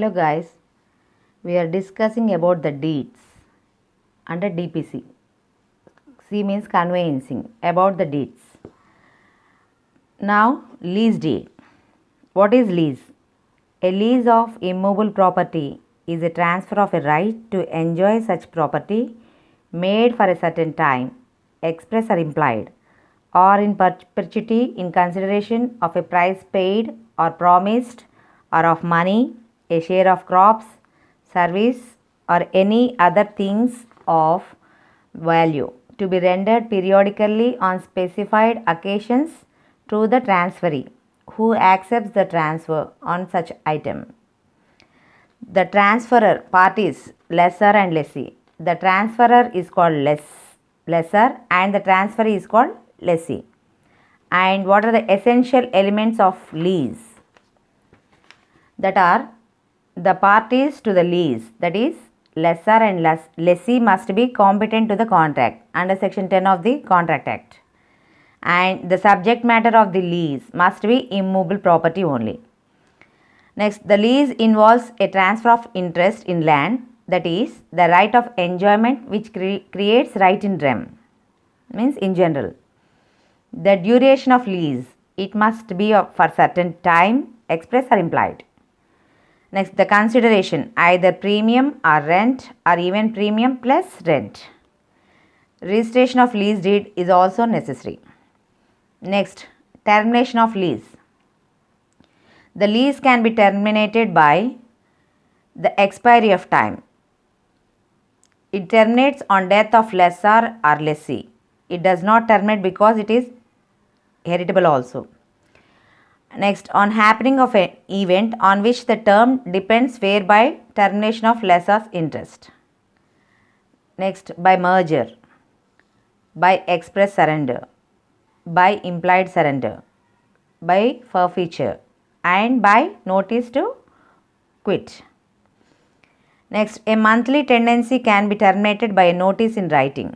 Hello guys, we are discussing about the deeds under DPC. C means conveyancing, about the deeds. Now, lease deed. What is lease? A lease of immovable property is a transfer of a right to enjoy such property made for a certain time, express or implied, or in perpetuity in consideration of a price paid or promised, or of money, a share of crops, service, or any other things of value to be rendered periodically on specified occasions to the transferee who accepts the transfer on such item. The transferor parties, lessor and lessee. The transferor is called lessor and the transferee is called lessee. And what are the essential elements of lease? That are the parties to the lease, that is lessor and lessee must be competent to the contract under section 10 of the Contract Act. And the subject matter of the lease must be immovable property only. Next, the lease involves a transfer of interest in land, that is the right of enjoyment which creates right in rem, means in general. The duration of lease, it must be for certain time, express or implied. Next, the consideration, either premium or rent or even premium plus rent. Registration of lease deed is also necessary. Next, termination of lease. The lease can be terminated by the expiry of time. It terminates on death of lessor or lessee. It does not terminate because it is heritable also. Next, on happening of an event on which the term depends, whereby termination of lessor's interest. Next, by merger, by express surrender, by implied surrender, by forfeiture, and by notice to quit. Next, a monthly tenancy can be terminated by a notice in writing.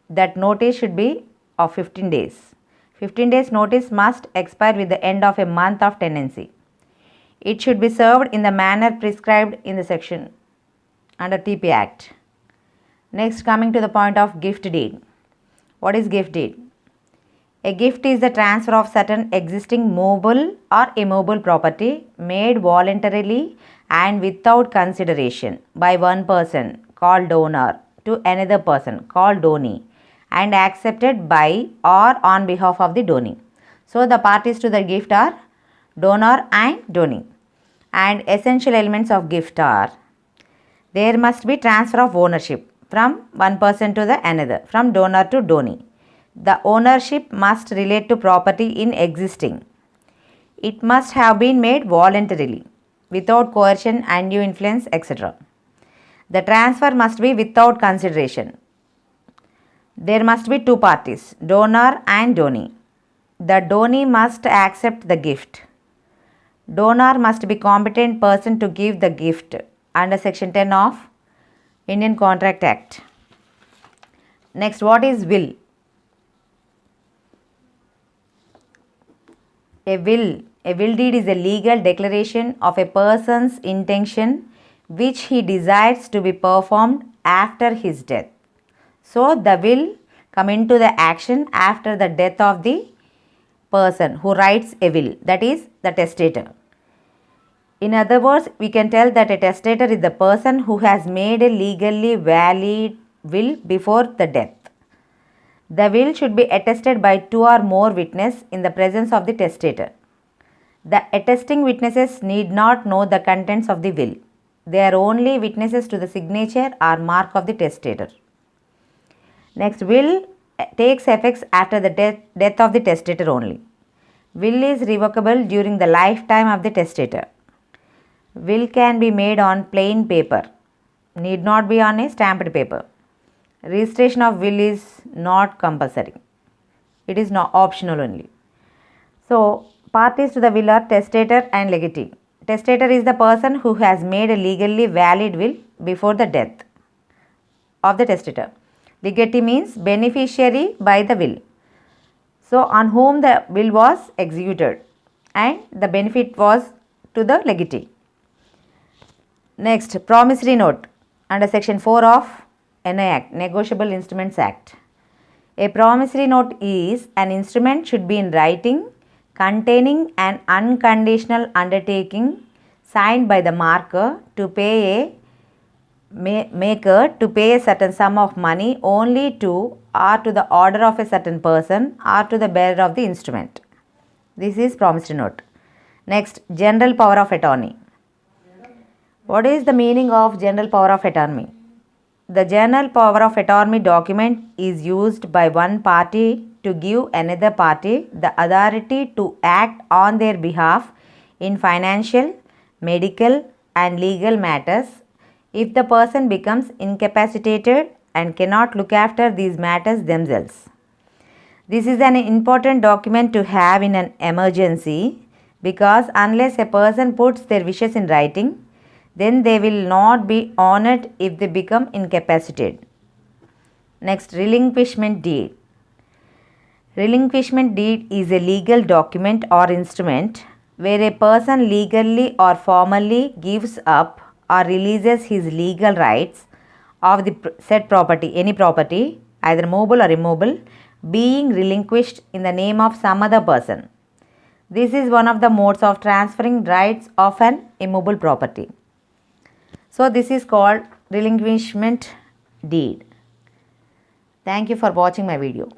That notice should be of 15 days. 15 days notice must expire with the end of a month of tenancy. It should be served in the manner prescribed in the section under TP Act. Next, coming to the point of gift deed. What is gift deed? A gift is the transfer of certain existing movable or immovable property made voluntarily and without consideration by one person called donor to another person called donee and accepted by or on behalf of the donee. So, the parties to the gift are donor and donee. And essential elements of gift are, there must be transfer of ownership from one person to the another, from donor to donee. The ownership must relate to property in existing. It must have been made voluntarily, without coercion, undue influence, etc. The transfer must be without consideration. There must be two parties, donor and donee. The donee must accept the gift. Donor must be competent person to give the gift under section 10 of Indian Contract Act. Next, what is will? A will deed is a legal declaration of a person's intention which he desires to be performed after his death. So, the will come into the action after the death of the person who writes a will, that is the testator. In other words, we can tell that a testator is the person who has made a legally valid will before the death. The will should be attested by two or more witnesses in the presence of the testator. The attesting witnesses need not know the contents of the will. They are only witnesses to the signature or mark of the testator. Next, will takes effects after the death of the testator only. Will is revocable during the lifetime of the testator. Will can be made on plain paper, need not be on a stamped paper. Registration of will is not compulsory. It is not optional only. So, parties to the will are testator and legatee. Testator is the person who has made a legally valid will before the death of the testator. Legatee means beneficiary by the will. So, on whom the will was executed and the benefit was to the legatee. Next, promissory note under section 4 of NI Act, Negotiable Instruments Act. A promissory note is an instrument should be in writing containing an unconditional undertaking signed by the marker to pay a maker to pay a certain sum of money only to or to the order of a certain person or to the bearer of the instrument. This is promissory note. Next, general power of attorney. What is the meaning of general power of attorney? The general power of attorney document is used by one party to give another party the authority to act on their behalf in financial, medical, and legal matters if the person becomes incapacitated and cannot look after these matters themselves. This is an important document to have in an emergency because unless a person puts their wishes in writing, then they will not be honored if they become incapacitated. Next, relinquishment deed. Relinquishment deed is a legal document or instrument where a person legally or formally gives up or releases his legal rights of the said property, any property, either movable or immovable, being relinquished in the name of some other person. This is one of the modes of transferring rights of an immovable property. So, this is called relinquishment deed. Thank you for watching my video.